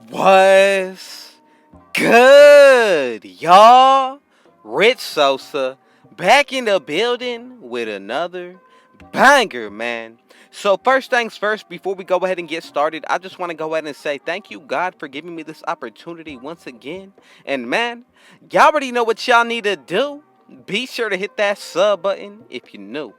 What's good, y'all? Rich Sosa back in the building with another banger, man. So first things first, before we go ahead and get started, I just want to go ahead and say thank you, God, for giving me this opportunity once again. And man, y'all already know what y'all need to do. Be sure to hit that sub button if you're new.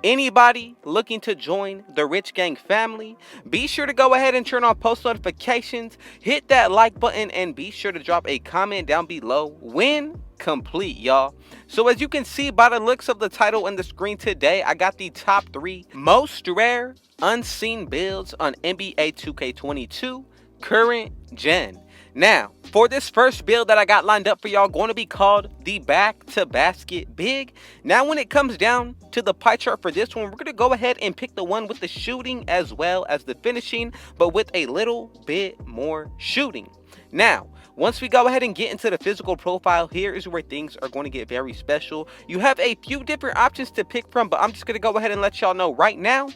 Anybody looking to join the Rich Gang family, be sure to go ahead and turn on post notifications, hit that like button, and be sure to drop a comment down below when complete, y'all. So as you can see by the looks of the title and the screen today, I got the top 3 most rare unseen builds on NBA 2K22 current gen. Now, for this first build that I got lined up for y'all, going to be called the back to basket big. Now, when it comes down to the pie chart for this one, we're going to go ahead and pick the one with the shooting as well as the finishing, but with a little bit more shooting. Now, once we go ahead and get into the physical profile, here is where things are going to get very special. You have a few different options to pick from, but I'm just going to go ahead and let y'all know right now.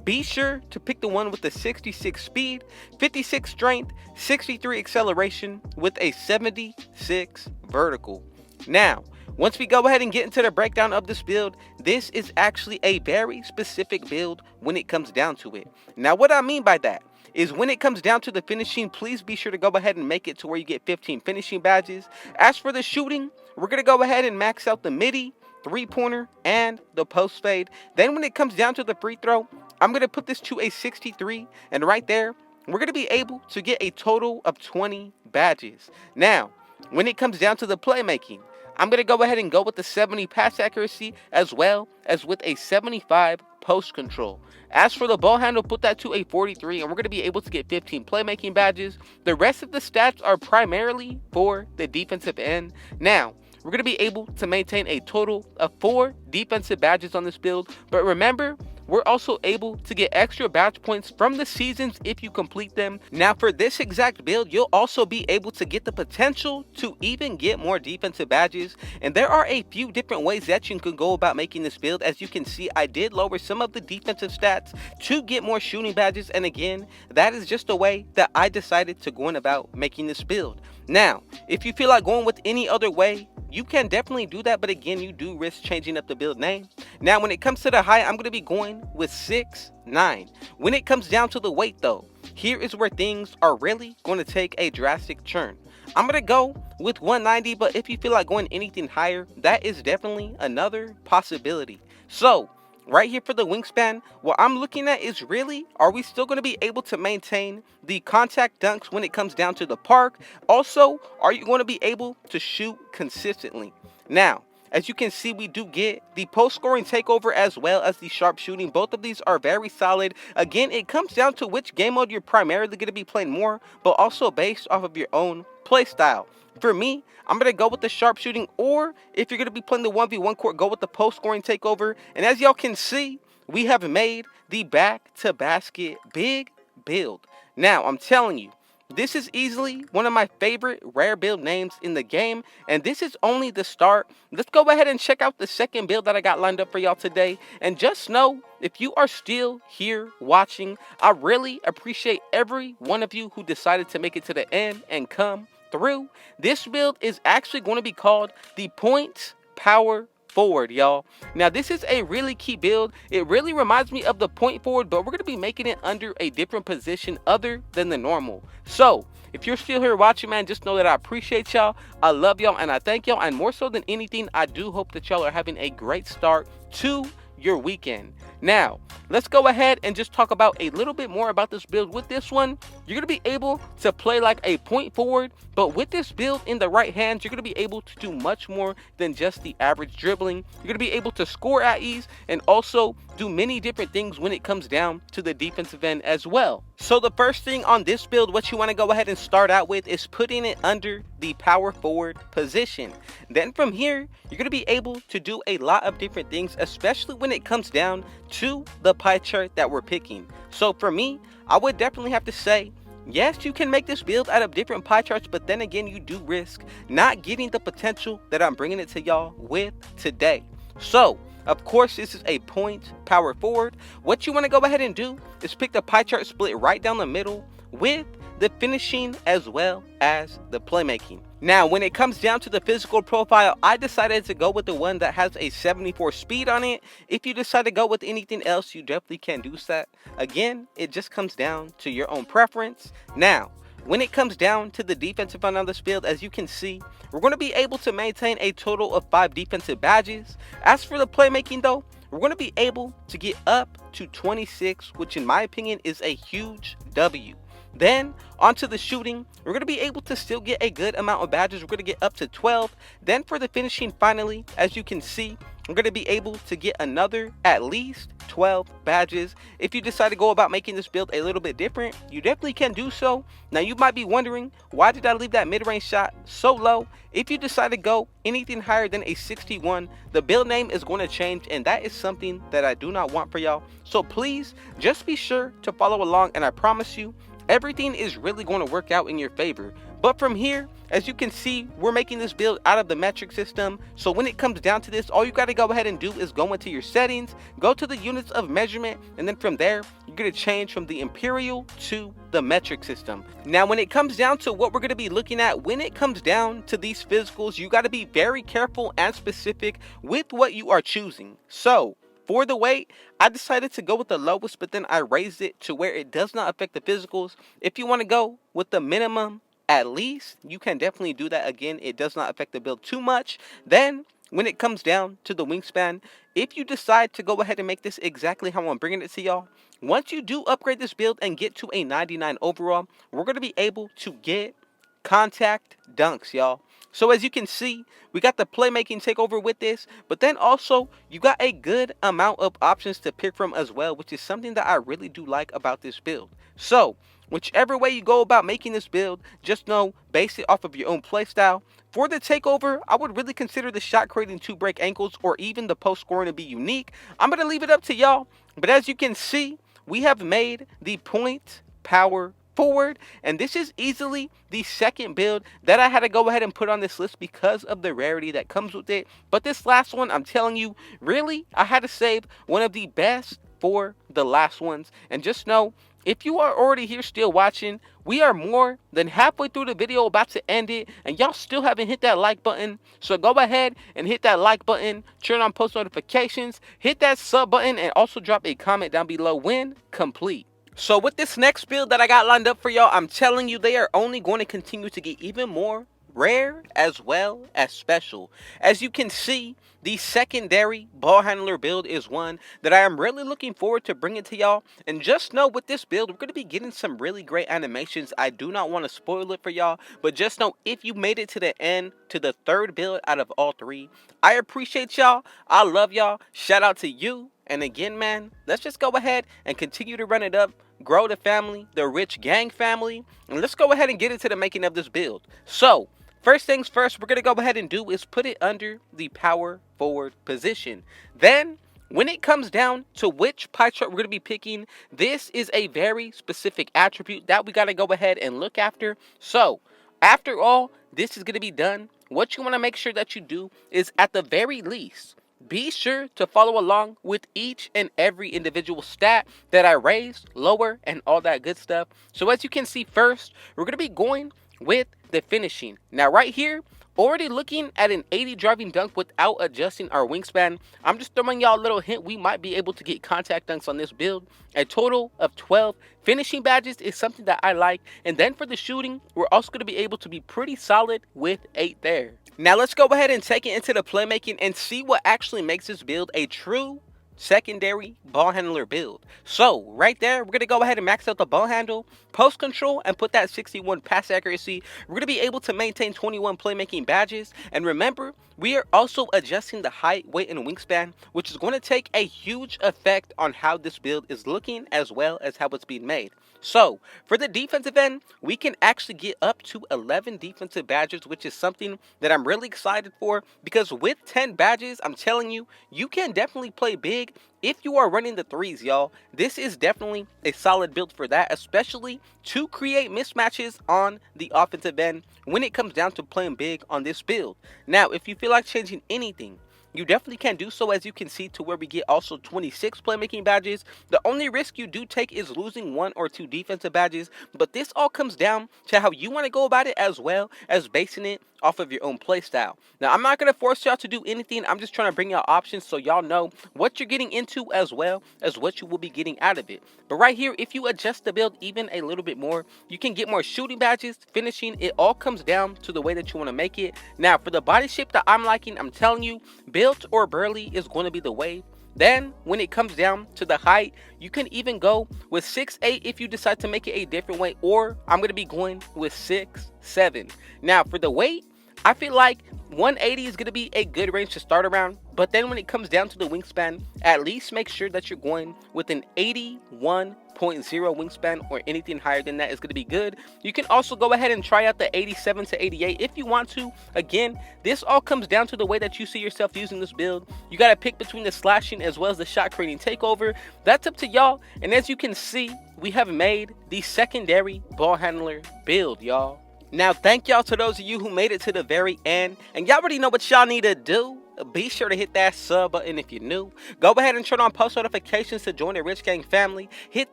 Be sure to pick the one with the 66 speed, 56 strength, 63 acceleration with a 76 vertical. Now, once we go ahead and get into the breakdown of this build, this is actually a very specific build when it comes down to it. Now, what I mean by that is when it comes down to the finishing, please be sure to go ahead and make it to where you get 15 finishing badges. As for the shooting, we're going to go ahead and max out the midi, three-pointer, and the post fade. Then when it comes down to the free throw, I'm going to put this to a 63, and right there, we're going to be able to get a total of 20 badges. Now, when it comes down to the playmaking, I'm going to go ahead and go with the 70 pass accuracy as well as with a 75 post control. As for the ball handle, put that to a 43, and we're going to be able to get 15 playmaking badges. The rest of the stats are primarily for the defensive end. Now, we're going to be able to maintain a total of 4 defensive badges on this build, but remember, we're also able to get extra badge points from the seasons if you complete them. Now, for this exact build, you'll also be able to get the potential to even get more defensive badges. And there are a few different ways that you can go about making this build. As you can see, I did lower some of the defensive stats to get more shooting badges. And again, that is just a way that I decided to go about making this build. Now, if you feel like going with any other way, you can definitely do that, but again, you do risk changing up the build name. Now, when it comes to the height, I'm going to be going with 6'9". When it comes down to the weight, though, here is where things are really going to take a drastic turn. I'm going to go with 190, but if you feel like going anything higher, that is definitely another possibility. So, right here for the wingspan, what I'm looking at is really, are we still going to be able to maintain the contact dunks when it comes down to the park? Also, are you going to be able to shoot consistently? Now, as you can see, we do get the post-scoring takeover as well as the sharpshooting. Both of these are very solid. Again, it comes down to which game mode you're primarily going to be playing more, but also based off of your own play style. For me, I'm going to go with the sharpshooting, or if you're going to be playing the 1v1 court, go with the post-scoring takeover. And as y'all can see, we have made the back-to-basket big build. Now, I'm telling you, this is easily one of my favorite rare build names in the game, and this is only the start. Let's go ahead and check out the second build that I got lined up for y'all today. And just know, if you are still here watching, I really appreciate every one of you who decided to make it to the end and come through. This build is actually going to be called the Point Power Forward, y'all. Now, this is a really key build. It really reminds me of the point forward, but we're going to be making it under a different position other than the normal. So, if you're still here watching, man, just know that I appreciate y'all. I love y'all, and I thank y'all. And more so than anything, I do hope that y'all are having a great start to your weekend. Now, let's go ahead and just talk about a little bit more about this build. With this one, you're going to be able to play like a point forward, but with this build in the right hands, you're going to be able to do much more than just the average dribbling. You're going to be able to score at ease and also do many different things when it comes down to the defensive end as well. So the first thing on this build, what you want to go ahead and start out with is putting it under the power forward position. Then from here, you're going to be able to do a lot of different things, especially when it comes down to the pie chart that we're picking. So for me, I would definitely have to say, yes, you can make this build out of different pie charts, but then again, you do risk not getting the potential that I'm bringing it to y'all with today. So, of course, this is a point power forward. What you want to go ahead and do is pick the pie chart split right down the middle with the finishing as well as the playmaking. Now, when it comes down to the physical profile, I decided to go with the one that has a 74 speed on it. If you decide to go with anything else, you definitely can do that. Again, it just comes down to your own preference. Now, when it comes down to the defensive end on this build, as you can see, we're going to be able to maintain a total of 5 defensive badges. As for the playmaking though, we're going to be able to get up to 26, which in my opinion is a huge W. Then onto the shooting, we're going to be able to still get a good amount of badges. We're going to get up to 12. Then for the finishing, finally, as you can see, we're going to be able to get another at least 12 badges. If you decide to go about making this build a little bit different, you definitely can do so. Now you might be wondering, why did I leave that mid-range shot so low? If you decide to go anything higher than a 61, the build name is going to change, and that is something that I do not want for y'all. So please just be sure to follow along, and I promise you, everything is really going to work out in your favor. But from here, as you can see, we're making this build out of the metric system. So when it comes down to this, all you got to go ahead and do is go into your settings, go to the units of measurement, and then from there, you're going to change from the imperial to the metric system. Now, when it comes down to what we're going to be looking at, when it comes down to these physicals, you got to be very careful and specific with what you are choosing. So for the weight, I decided to go with the lowest, but then I raised it to where it does not affect the physicals. If you want to go with the minimum, at least, you can definitely do that. Again, it does not affect the build too much. Then when it comes down to the wingspan, if you decide to go ahead and make this exactly how I'm bringing it to y'all, once you do upgrade this build and get to a 99 overall, we're going to be able to get contact dunks, y'all. So as you can see, we got the playmaking takeover with this, but then also you got a good amount of options to pick from as well, which is something that I really do like about this build. So whichever way you go about making this build, just know, base it off of your own playstyle. For the takeover, I would really consider the shot creating 2 break ankles or even the post scoring to be unique. I'm going to leave it up to y'all, but as you can see, we have made the point power forward, and this is easily the second build that I had to go ahead and put on this list because of the rarity that comes with it. But this last one, I'm telling you, really, I had to save one of the best for the last ones. And just know, if you are already here still watching, we are more than halfway through the video, about to end it, and y'all still haven't hit that like button. So go ahead and hit that like button, turn on post notifications, hit that sub button, and also drop a comment down below when complete. So with this next build that I got lined up for y'all, I'm telling you, they are only going to continue to get even more rare as well as special. As you can see, the secondary ball handler build is one that I am really looking forward to bringing to y'all. And just know, with this build, we're going to be getting some really great animations. I do not want to spoil it for y'all, but just know, if you made it to the end, to the third build out of all 3, I appreciate y'all. I love y'all. Shout out to you. And again, man, let's just go ahead and continue to run it up, grow the family, the rich gang family, and let's go ahead and get into the making of this build. So first things first, we're going to go ahead and do is put it under the power forward position. Then when it comes down to which pie chart we're going to be picking, this is a very specific attribute that we got to go ahead and look after. So after all this is going to be done, what you want to make sure that you do is, at the very least, be sure to follow along with each and every individual stat that I raised, lower, and all that good stuff. So as you can see, first, we're going to be going with the finishing. Now right here, already looking at an 80 driving dunk without adjusting our wingspan. I'm just throwing y'all a little hint, we might be able to get contact dunks on this build. A total of 12 finishing badges is something that I like. And then for the shooting, we're also going to be able to be pretty solid with 8 there. Now let's go ahead and take it into the playmaking and see what actually makes this build a true secondary ball handler build. So right there, we're going to go ahead and max out the ball handle, post control, and put that 61 pass accuracy. We're going to be able to maintain 21 playmaking badges. And remember, we are also adjusting the height, weight, and wingspan, which is going to take a huge effect on how this build is looking as well as how it's being made. So for the defensive end, we can actually get up to 11 defensive badges, which is something that I'm really excited for, because with 10 badges, I'm telling you, you can definitely play big if you are running the 3s, y'all. This is definitely a solid build for that, especially to create mismatches on the offensive end when it comes down to playing big on this build. Now, if you feel like changing anything, you definitely can do so, as you can see, to where we get also 26 playmaking badges. The only risk you do take is losing 1 or 2 defensive badges, but this all comes down to how you want to go about it, as well as basing it off of your own playstyle. Now, I'm not going to force y'all to do anything. I'm just trying to bring y'all options so y'all know what you're getting into, as well as what you will be getting out of it. But right here, if you adjust the build even a little bit more, you can get more shooting badges, finishing. It all comes down to the way that you want to make it. Now, for the body shape that I'm liking, I'm telling you, built or burly is going to be the way. Then, when it comes down to the height, you can even go with 6'8" if you decide to make it a different way, or I'm going to be going with 6'7". Now, for the weight, I feel like 180 is going to be a good range to start around, but then when it comes down to the wingspan, at least make sure that you're going with an 81.0 wingspan, or anything higher than that is going to be good. You can also go ahead and try out the 87 to 88 if you want to. Again, this all comes down to the way that you see yourself using this build. You got to pick between the slashing as well as the shot creating takeover. That's up to y'all, and as you can see, we have made the secondary ball handler build, y'all. Now, thank y'all to those of you who made it to the very end, and y'all already know what y'all need to do. Be sure to hit that sub button if you're new. Go ahead and turn on post notifications to join the Rich Gang family. Hit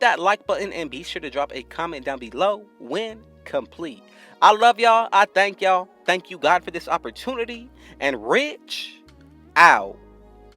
that like button and be sure to drop a comment down below when complete. I love y'all. I thank y'all. Thank you, God, for this opportunity. And Rich out.